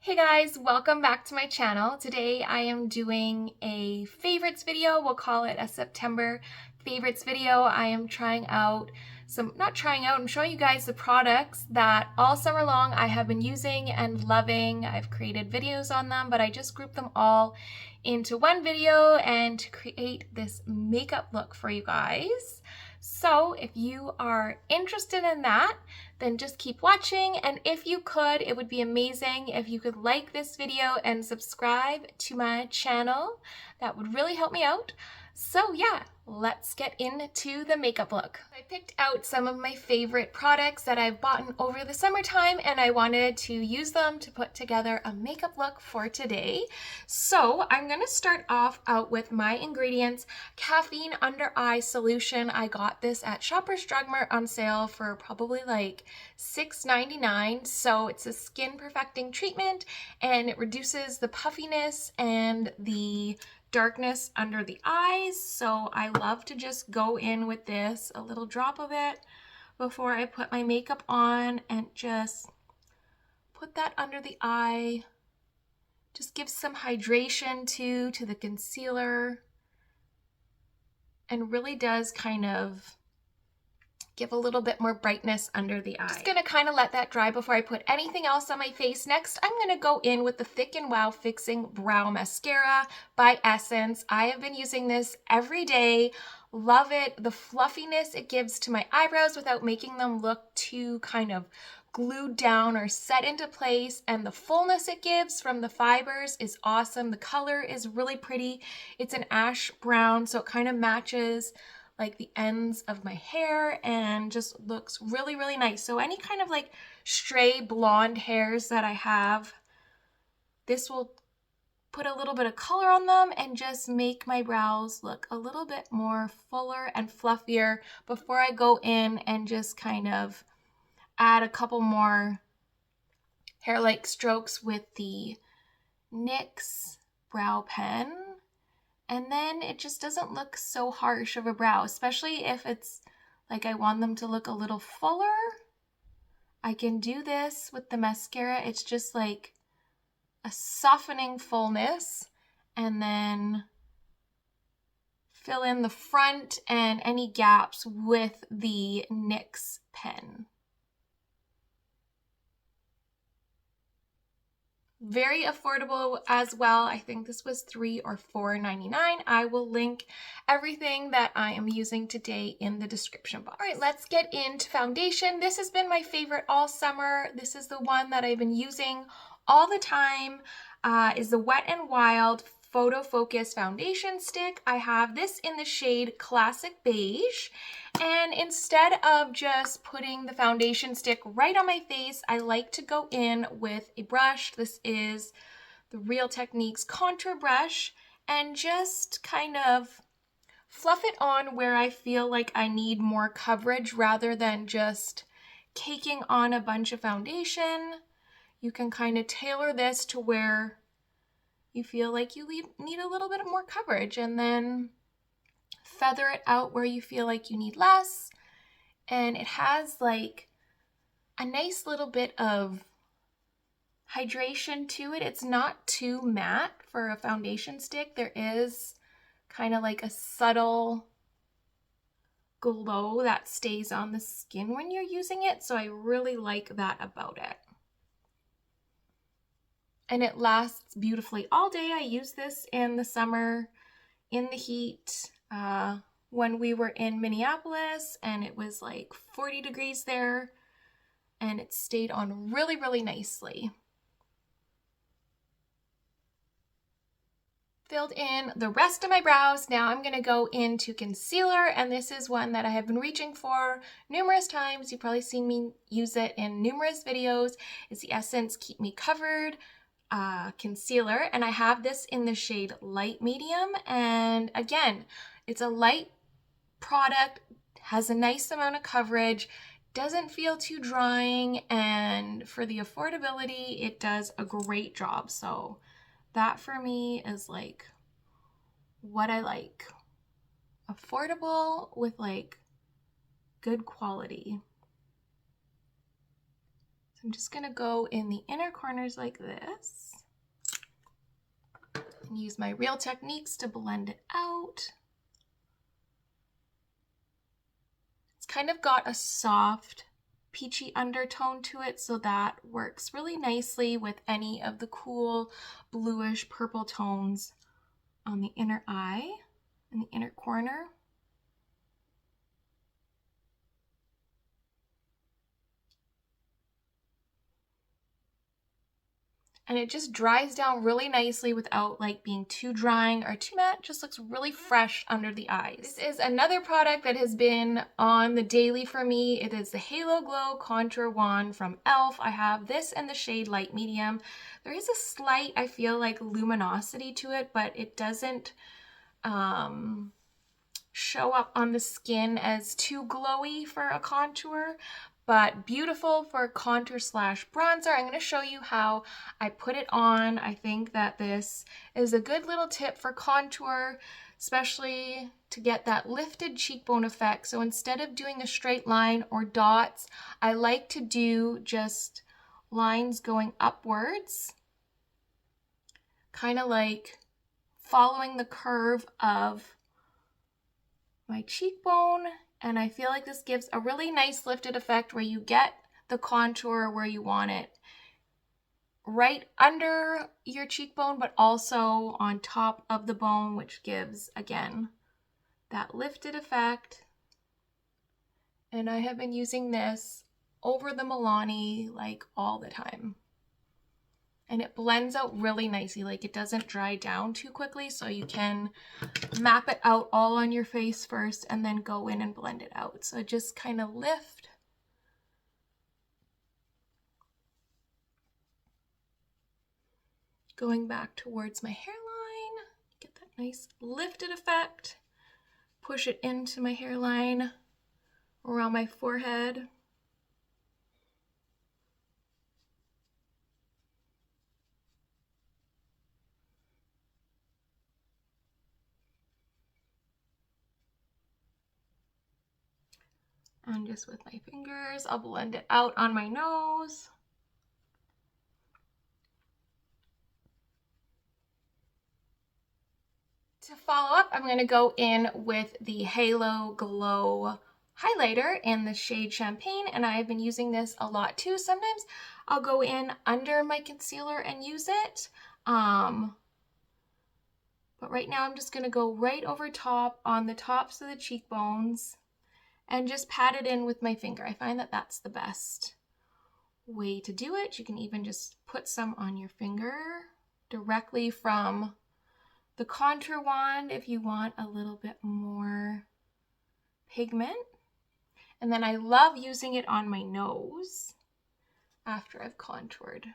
Hey guys, welcome back to my channel. Today I am doing a favorites video. We'll call it a September favorites video. I am trying out I'm showing you guys the products that all summer long I have been using and loving. I've created videos on them, but I just grouped them all into one video and to create this makeup look for you guys. So if you are interested in that, then just keep watching. And if you could, it would be amazing if you could like this video and subscribe to my channel. That would really help me out. So yeah, let's get into the makeup look. I picked out some of my favorite products that I've bought over the summertime, and I wanted to use them to put together a makeup look for today. So I'm gonna start off out with my ingredients. Caffeine Under Eye Solution. I got this at Shoppers Drug Mart on sale for probably like $6.99. So it's a skin perfecting treatment and it reduces the puffiness and the darkness under the eyes. So I love to just go in with this, a little drop of it before I put my makeup on, and just put that under the eye. Just gives some hydration to the concealer, and really does kind of give a little bit more brightness under the eye. Just gonna kind of let that dry before I put anything else on my face. Next, I'm gonna go in with the Thick and Wow Fixing Brow Mascara by Essence. I have been using this every day. Love it. The fluffiness it gives to my eyebrows without making them look too kind of glued down or set into place, and the fullness it gives from the fibers is awesome. The color is really pretty. It's an ash brown, so it kind of matches like the ends of my hair and just looks really, really nice. So any kind of like stray blonde hairs that I have, this will put a little bit of color on them and just make my brows look a little bit more fuller and fluffier before I go in and just kind of add a couple more hair-like strokes with the NYX brow pen. And then it just doesn't look so harsh of a brow, especially if it's like I want them to look a little fuller. I can do this with the mascara. It's just like a softening fullness, and then fill in the front and any gaps with the NYX pen. Very affordable as well. I think this was $3 or $4.99. I will link everything that I am using today in the description box. All right, let's get into foundation. This has been my favorite all summer. This is the one that I've been using all the time, is the Wet n Wild Photo Focus Foundation Stick. I have this in the shade Classic Beige. And instead of just putting the foundation stick right on my face, I like to go in with a brush. This is the Real Techniques contour brush, and just kind of fluff it on where I feel like I need more coverage rather than just caking on a bunch of foundation. You can kind of tailor this to where you feel like you need a little bit more coverage, and then feather it out where you feel like you need less. And it has like a nice little bit of hydration to it. It's not too matte for a foundation stick. There is kind of like a subtle glow that stays on the skin when you're using it, so I really like that about it. And it lasts beautifully all day. I use this in the summer, in the heat, when we were in Minneapolis and it was like 40 degrees there, and it stayed on really, really nicely. Filled in the rest of my brows. Now I'm going to go into concealer, and this is one that I have been reaching for numerous times. You've probably seen me use it in numerous videos. It's the Essence Keep Me Covered concealer, and I have this in the shade Light Medium. And again, it's a light product, has a nice amount of coverage, doesn't feel too drying, and for the affordability, it does a great job. So that for me is like what I like. Affordable with like good quality. I'm just going to go in the inner corners like this and use my Real Techniques to blend it out. It's kind of got a soft peachy undertone to it, so that works really nicely with any of the cool bluish purple tones on the inner eye in the inner corner. And it just dries down really nicely without like being too drying or too matte. It just looks really fresh under the eyes. This is another product that has been on the daily for me. It is the Halo Glow Contour Wand from e.l.f. I have this in the shade Light Medium. There is a slight, I feel like, luminosity to it, but it doesn't show up on the skin as too glowy for a contour, but beautiful for contour slash bronzer. I'm going to show you how I put it on. I think that this is a good little tip for contour, especially to get that lifted cheekbone effect. So instead of doing a straight line or dots, I like to do just lines going upwards, kind of like following the curve of my cheekbone, and I feel like this gives a really nice lifted effect where you get the contour where you want it, right under your cheekbone, but also on top of the bone, which gives, again, that lifted effect. And I have been using this over the Milani like all the time. And it blends out really nicely, like it doesn't dry down too quickly, so you can map it out all on your face first and then go in and blend it out. So just kind of lift. Going back towards my hairline, get that nice lifted effect. Push it into my hairline, around my forehead. And just with my fingers, I'll blend it out on my nose. To follow up, I'm going to go in with the Halo Glow highlighter in the shade Champagne, and I've been using this a lot too. Sometimes I'll go in under my concealer and use it, but right now I'm just going to go right over top on the tops of the cheekbones and just pat it in with my finger. I find that that's the best way to do it. You can even just put some on your finger directly from the contour wand if you want a little bit more pigment. And then I love using it on my nose after I've contoured.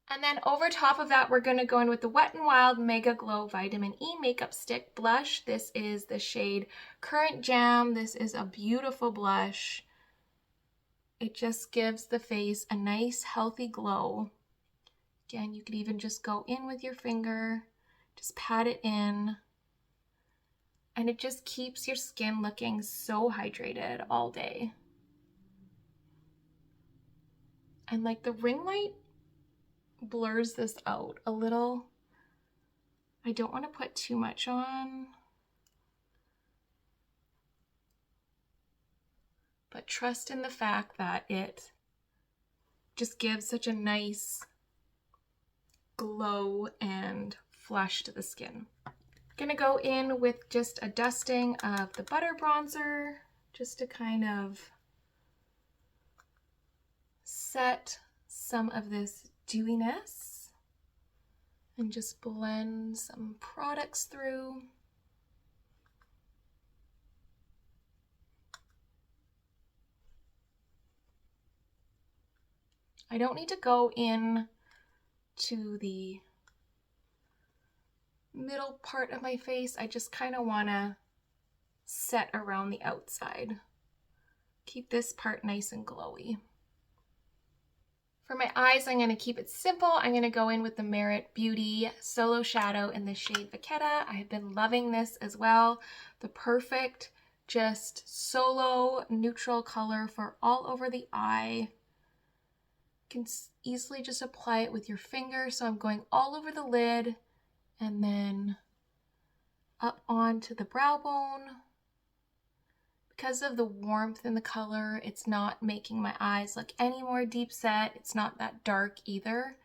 And then over top of that, we're going to go in with the Wet n Wild Mega Glow Vitamin E Makeup Stick Blush. This is the shade Current Jam. This is a beautiful blush. It just gives the face a nice, healthy glow. Again, you could even just go in with your finger, just pat it in, and it just keeps your skin looking so hydrated all day. And like the ring light blurs this out a little. I don't want to put too much on, but trust in the fact that it just gives such a nice glow and flush to the skin. Gonna go in with just a dusting of the butter bronzer just to kind of set some of this dewiness and just blend some products through. I don't need to go in to the middle part of my face. I just kind of want to set around the outside. Keep this part nice and glowy. For my eyes, I'm going to keep it simple. I'm going to go in with the Merit Beauty Solo Shadow in the shade Vachetta. I have been loving this as well. The perfect just solo neutral color for all over the eye. You can easily just apply it with your finger. So I'm going all over the lid and then up onto the brow bone. Because of the warmth in the color, it's not making my eyes look any more deep set. It's not that dark either.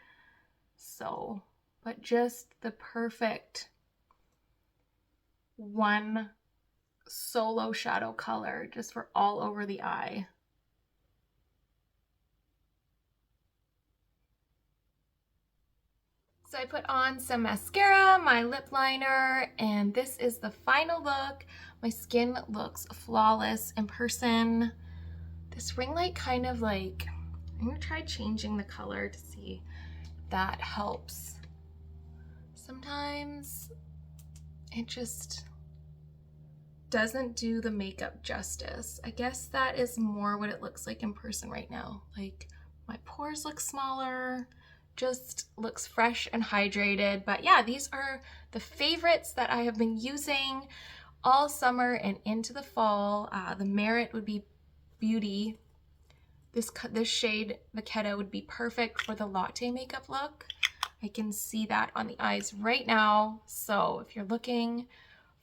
So, but just the perfect one solo shadow color just for all over the eye. So I put on some mascara, my lip liner, and this is the final look. My skin looks flawless in person. This ring light kind of like, I'm gonna try changing the color to see if that helps. Sometimes it just doesn't do the makeup justice. I guess that is more what it looks like in person right now. Like my pores look smaller, just looks fresh and hydrated. But yeah, these are the favorites that I have been using all summer and into the fall. The Merit would be Beauty. This shade, Makeda, would be perfect for the latte makeup look. I can see that on the eyes right now. So if you're looking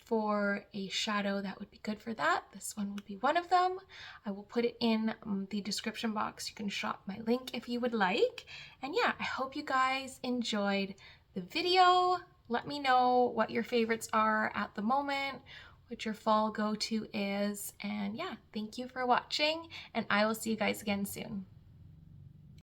for a shadow that would be good for that, this one would be one of them. I will put it in the description box. You can shop my link if you would like. And yeah, I hope you guys enjoyed the video. Let me know what your favorites are at the moment, what your fall go-to is. And yeah, thank you for watching, and I will see you guys again soon.